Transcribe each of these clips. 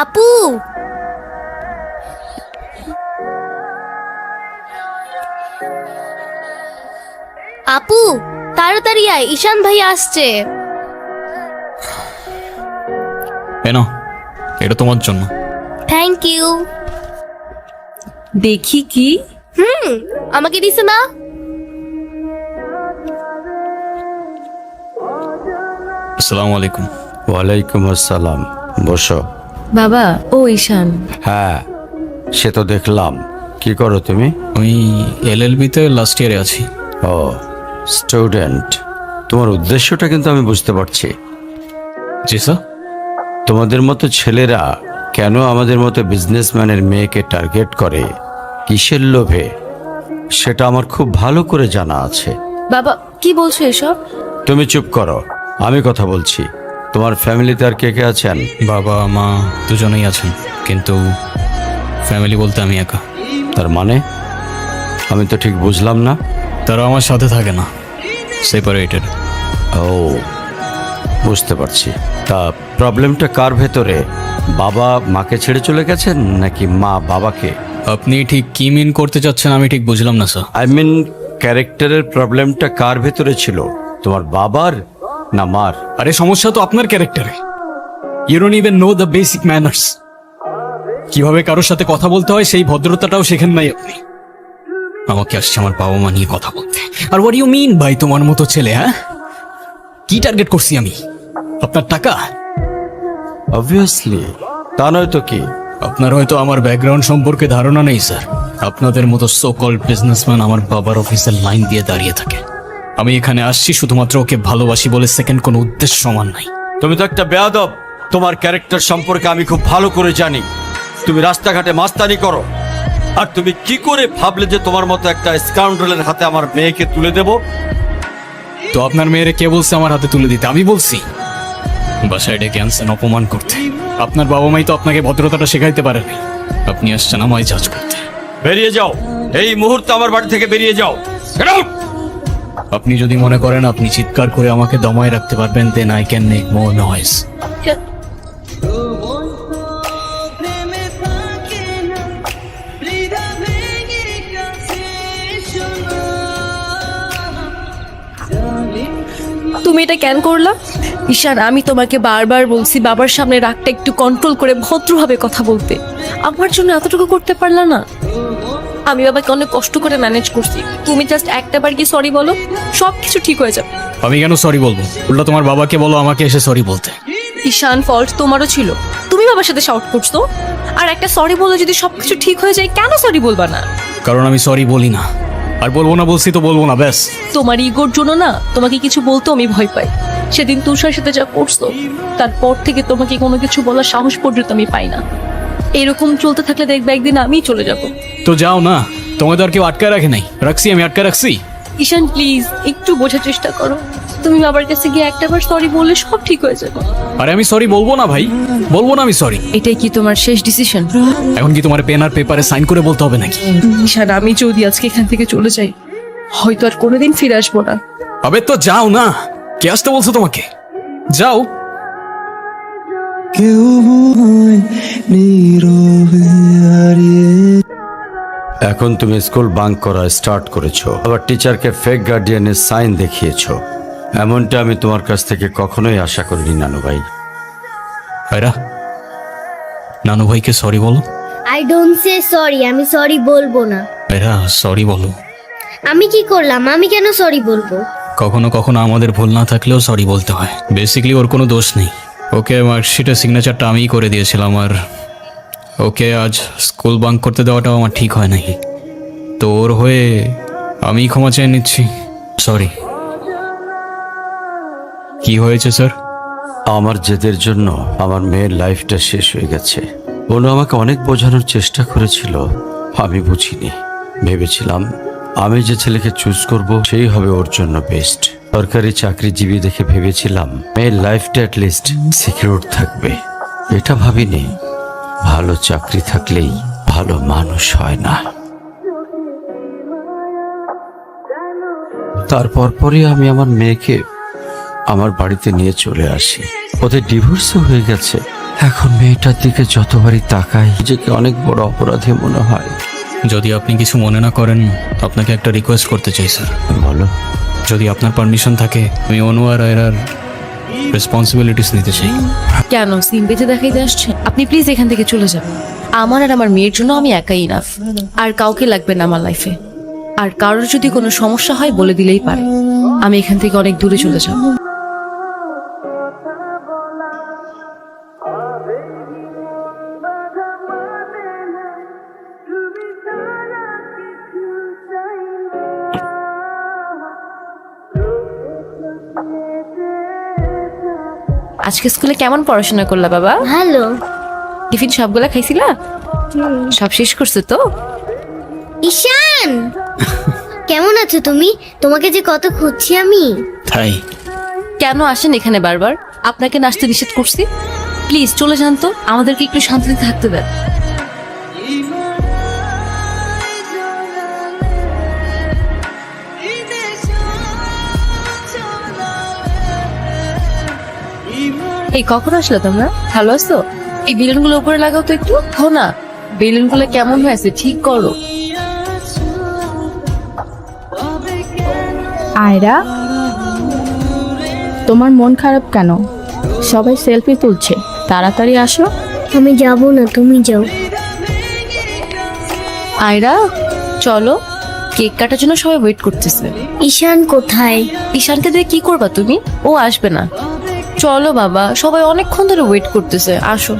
আপু, আপু তাড়াতাড়ি আয়, ঈশান ভাই আসছে। এনো, এটা তোমার জন্য। Thank you. দেখি কি? আমাকে দিছে না? আসসালামু আলাইকুম। ওয়ালাইকুম আসসালাম, বসো। বাবা, ও ঈশান। হ্যাঁ, সে তো দেখলাম। কি করো তুমি? আমি এলএলবি-তে লাস্ট ইয়ারে আছি। ও, স্টুডেন্ট। তোমার উদ্দেশ্যটা কিন্তু আমি বুঝতে পারছি। জি স্যার। তোমাদের মতো ছেলেরা কেন আমাদের মতো বিজনেসম্যানের মেয়েকে টার্গেট করে, কিসের লোভে, সেটা আমার খুব ভালো করে জানা আছে। বাবা, কি বলছো এসব? তুমি চুপ করো, আমি কথা বলছি। তোমার ফ্যামিলিতে আর কে কে আছেন? বাবা মা দুজনেই আছেন, কিন্তু ফ্যামিলি বলতে আমি একা। তার মানে আমি তো ঠিক বুঝলাম না। তারা আমার সাথে থাকে না, সেপারেটেড। ও, বুঝতে পারছি। তা প্রবলেমটা কার ভেতরে? বাবা মাকে ছেড়ে চলে গেছেন নাকি মা বাবাকে? আপনি ঠিক কি মিন করতে চাচ্ছেন আমি ঠিক বুঝলাম না স্যার। আই মিন, ক্যারেক্টারের প্রবলেমটা কার ভেতরে ছিল, তোমার বাবার না মার? আরে সমস্যা তো আপনার ক্যারেক্টারে। You don't even know the basic manners. কিভাবে কারোর সাথে কথা বলতে হয় সেই ভদ্রতাটাও শেখেন নাই আপনি। আমাকে আসছে আমার বাবা মা নিয়ে কথা বলতে। আর হোয়াট ইউ মিন ভাই, তোমার মতো ছেলে? হ্যাঁ, কি টার্গেট করছি আমি? আপনার টাকা? অবভিয়াসলি, তা নয় তো কি? আপনার হয়তো আমার ব্যাকগ্রাউন্ড সম্পর্কে ধারণা নেই স্যার। আপনাদের মতো সো কল্ড বিজনেসম্যান আমার বাবার অফিসের লাইন দিয়ে দাঁড়িয়ে থাকে। আমি এখানে আসছি শুধুমাত্র ওকে ভালোবাসি বলে, সেকেন্ড কোনো উদ্দেশ্য সমান নাই। তুমি তো একটা বেয়াদব। তোমার ক্যারেক্টার সম্পর্কে আমি খুব ভালো করে জানি। তুমি রাস্তাঘাটে মাস্তানি করো, আর তুমি কি করে ভাবলে যে তোমার মতো একটা স্কাউন্ডারের হাতে আমার মেয়েকে তুলে দেব? তো আপনার মেয়েরে কে বলছে আমার হাতে তুলে দিতে? আমি বলছি? বাসায় ডেকে আনছেন অপমান করতে। আপনার বাবা মাই তো আপনাকে ভদ্রতাটা শেখাইতে পারেনি। আপনি আসছেন আমায় জাজ করতে। বেরিয়ে যাও, এই মুহূর্তে আমার বাড়ি থেকে বেরিয়ে যাও। Get out! আপনি যদি মনে করেন আপনি চিৎকার করে আমাকে দমায় রাখতে পারবেন, then I can make more noise. তুমি এটা কেন করলা? ঈশান, আমি তোমাকে বারবার বলছি বাবার সামনে রাগটা একটু কন্ট্রোল করে ভদ্রভাবে কথা বলতে। আমার জন্য এতটুকু করতে পারলা না? আমি বাবাকে অনেক কষ্ট করে ম্যানেজ করছি। তুমি জাস্ট একটাবার কি সরি বলো, সব কিছু ঠিক হয়ে যাবে। আমি কেন সরি বলবো? উল্টা তোমার বাবাকে বলো আমাকে এসে সরি বলতে। ঈশান, ফল্ট তোমারও ছিল। তুমি বাবার সাথে শাউট করছো, আর একটা সরি বলে যদি সবকিছু ঠিক হয়ে যায়, কেন সরি বলবা না? কারণ আমি সরি বলি না, আর বলবো না। বলছি তো বলবো না, ব্যাস। তোমার ইগোর জন্য না তোমাকে কিছু বলতেও আমি ভয় পাই। সেদিন তুষার সাথে যা করছো, তারপর থেকে তোমাকে কোনো কিছু বলার সাহস পর্যন্ত আমি পাই না। এরকম চলতে থাকলে দেখবে একদিন আমিই চলে যাব। তো যাও না, তোমাদের আর কেউ আটকায় রাখে নাই। রাখছি, আমি আটকায় রাখছি? ঈশান প্লিজ, একটু বোঝার চেষ্টা করো। তুমি বাবার কাছে গিয়ে একটাবার সরি বললে সব ঠিক হয়ে যাবে। আরে আমি সরি বলবো না ভাই, বলবো না আমি সরি। এটাই কি তোমার শেষ ডিসিশন? এখন কি তোমার পেন আর পেপারে সাইন করে বলতে হবে নাকি? ঈশান, আমি যদি আজকে এখান থেকে চলে যাই, হয়তো আর কোনোদিন ফিরে আসবো না। আবে তো যাও না, কে আসতে বলছো তোমাকে? যাও। এখন তুমি স্কুল বাঙ্ক করা স্টার্ট করেছো, আবার টিচারকে ফেক গার্ডিয়ানের সাইন দেখিয়েছো। এমনটা আমি তোমার কাছ থেকে কখনোই আশা করিনি নানু ভাই। ভাইরা, নানু ভাইকে সরি বলো। আই ডোন্ট সে সরি, আমি সরি বলবো না। ভাইরা সরি বলো। আমি কি করলাম? আমি কেন সরি বলবো? কখনো কখনো আমাদের ভুল না থাকলেও সরি বলতে হয়। বেসিক্যালি ওর কোনো দোষ নেই। ওকে মার্কশিটের সিগনেচারটা আমিই করে দিয়েছিলাম, আর ওকে আজ স্কুল বাঙ্ক করতে দেওয়াটাও আমার ঠিক হয় নাই। তো ওর হয়ে আমি ক্ষমা চেয়ে নিচ্ছি। সরি। কি হয়েছে স্যার? আমার জেদের জন্য আমার মেয়ের লাইফটা শেষ হয়ে গেছে। ওনো আমাকে অনেক বোঝানোর চেষ্টা করেছিল, আমি বুঝিনি। ভেবেছিলাম আমি যে ছেলেকে চুজ করব সেই হবে ওর জন্য বেস্ট। সরকারি চাকরিজীবী দেখে ভেবেছিলাম মেয়ের লাইফটা অ্যাটলিস্ট সিকিউর থাকবে। এটা ভাবিনি ভালো চাকরি থাকলেই ভালো মানুষ হয় না। তারপর পরই আমি আমার মেয়েকে আমার বাড়িতে নিয়ে চলে আসি। ওদের ডিভোর্সও হয়ে গেছে। এখন মেয়েটার দিকে যতবারই তাকাই নিজেকে অনেক বড় অপরাধী মনে হয়। যদি আপনি কিছু মনে না করেন, আপনাকে একটা রিকোয়েস্ট করতে চাই স্যার। বলো। যদি আপনার পারমিশন থাকে, আমি অনু আর আয়রার রেসপন্সিবিলিটিস নিতে চাই। কেন সিম বেঁধে দেখাইতে আসছেন? আপনি প্লিজ এখান থেকে চলে যাবেন। আমার আর আমার মেয়ের জন্য আমি একাই ইনাফ, আর কাউকে লাগবে না আমার লাইফে। আর কারোর যদি কোনো সমস্যা হয় বলে দিলেই পারে। আমি এখান থেকে অনেক দূরে চলে যাব। আজকে স্কুলে কেমন পড়াশোনা করলা বাবা? ভালো। টিফিন সবগুলা খাইছিলা? সব শেষ করছো তো? ঈশান, কেমন আছো তুমি? তোমাকে যে কত খুঁজছি আমি। তাই কেন আসেন এখানে বারবার? আপনাকে নাচতে নিষেধ করছি? প্লিজ চলে যান তো, আমাদেরকে একটু শান্তিতে থাকতে দেন। এই কখন আসলে তোমরা? ভালো আছো? এই বেলুনগুলো উপরে লাগাও তো একটু। হো না, বেলুনগুলো কেমন হয়েছে ঠিক করো। আয়রা, তোমার মন খারাপ কেন? সবাই সেলফি তুলছে, তাড়াতাড়ি আসো। আমি যাব না, তুমি যাও। আয়রা চলো, কেক কাটার জন্য সবাই ওয়েট করতেছে। ঈশান কোথায়? ঈশানকে দিয়ে কি করবা তুমি? ও আসবে না। চলো বাবা, সবাই অনেকক্ষণ ধরে ওয়েট করতেছে, আসো।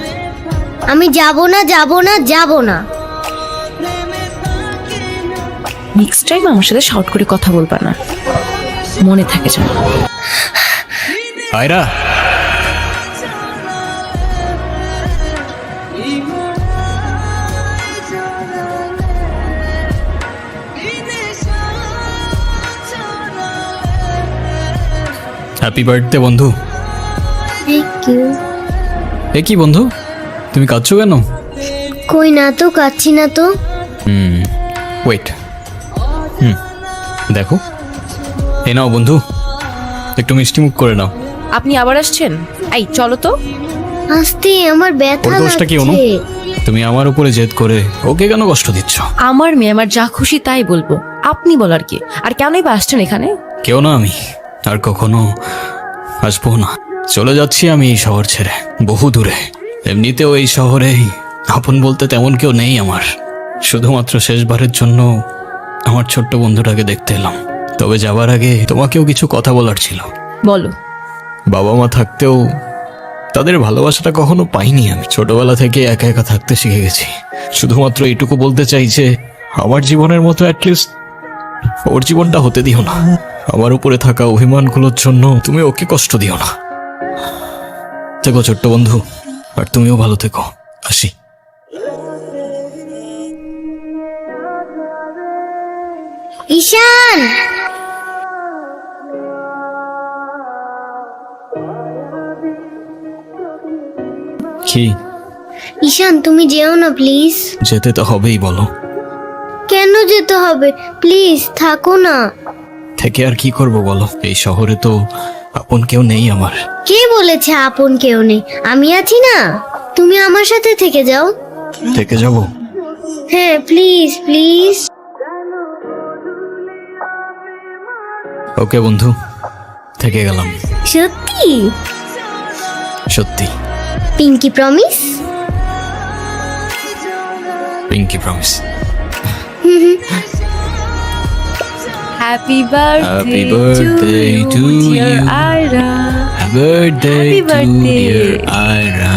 আমি যাব না, যাব না, যাব না। নেক্সট টাইম আমার সাথে শর্ট করে কথা বলবা না, মনে থাকে যেন। আয়রা, হ্যাপি বার্থডে বন্ধু। Thank you. এ কি বন্ধু, তুমি কাঁদছো কেন? কই না তো, কাচ্ছি না তো। ওয়েট, দেখো, এ নাও বন্ধু, একটু মিষ্টি মুখ করে নাও। আপনি আবার আসছেন? এই চলো তো। আস্তে, আমার ব্যথা ওর দোষটা কি অনু? লাগছে। তুমি আমার উপরে জেদ করে ওকে কেন কষ্ট দিচ্ছ? আমার মেয়ে, আমার যা খুশি তাই বলবো, আপনি বলার কি? আর কেনই বা আসছেন এখানে? কেউ না, আমি আর কখনো আসবো না। চলে যাচ্ছি আমি এই শহর ছেড়ে, বহু দূরে। এমনিতেও এই শহরে আপন বলতে তেমন কেউ নেই আমার। শুধুমাত্র শেষবারের জন্য আমার ছোট্ট বন্ধুটাকে দেখতে এলাম। তবে যাবার আগে তোমাকেও কিছু কথা বলার ছিল। বলো। বাবা মা থাকতেও তাদের ভালোবাসাটা কখনো পাইনি আমি। ছোটবেলা থেকে একা একা থাকতে শিখে গেছি। শুধুমাত্র এইটুকু বলতে চাই যে আমার জীবনের মতো অ্যাটলিস্ট ওর জীবনটা হতে দিও না। আমার উপরে থাকা অভিমানগুলোর জন্য তুমি ওকে কষ্ট দিও না। থেকো ছোট্ট বন্ধু, আর তুমিও ভালো থেকো। আসি। ঈশান, কি? ঈশান তুমি যেও না প্লিজ। যেতে তো হবেই, বলো। কেন যেতে হবে? প্লিজ থাকো না। থেকে আর কি করব বলো? এই শহরে তো আপন কেউ নেই আমার। কে বলেছে আপন কেউ নেই? আমি আছি না, তুমি আমার সাথে থেকে যাও। থেকে যাব? হ্যাঁ প্লিজ প্লিজ। ওকে বন্ধু, থেকে গেলাম। সত্যি? সত্যি। Pinky promise? Pinky promise. Happy Happy birthday to you. Ayra. Happy birthday Happy to birthday. dear Ira.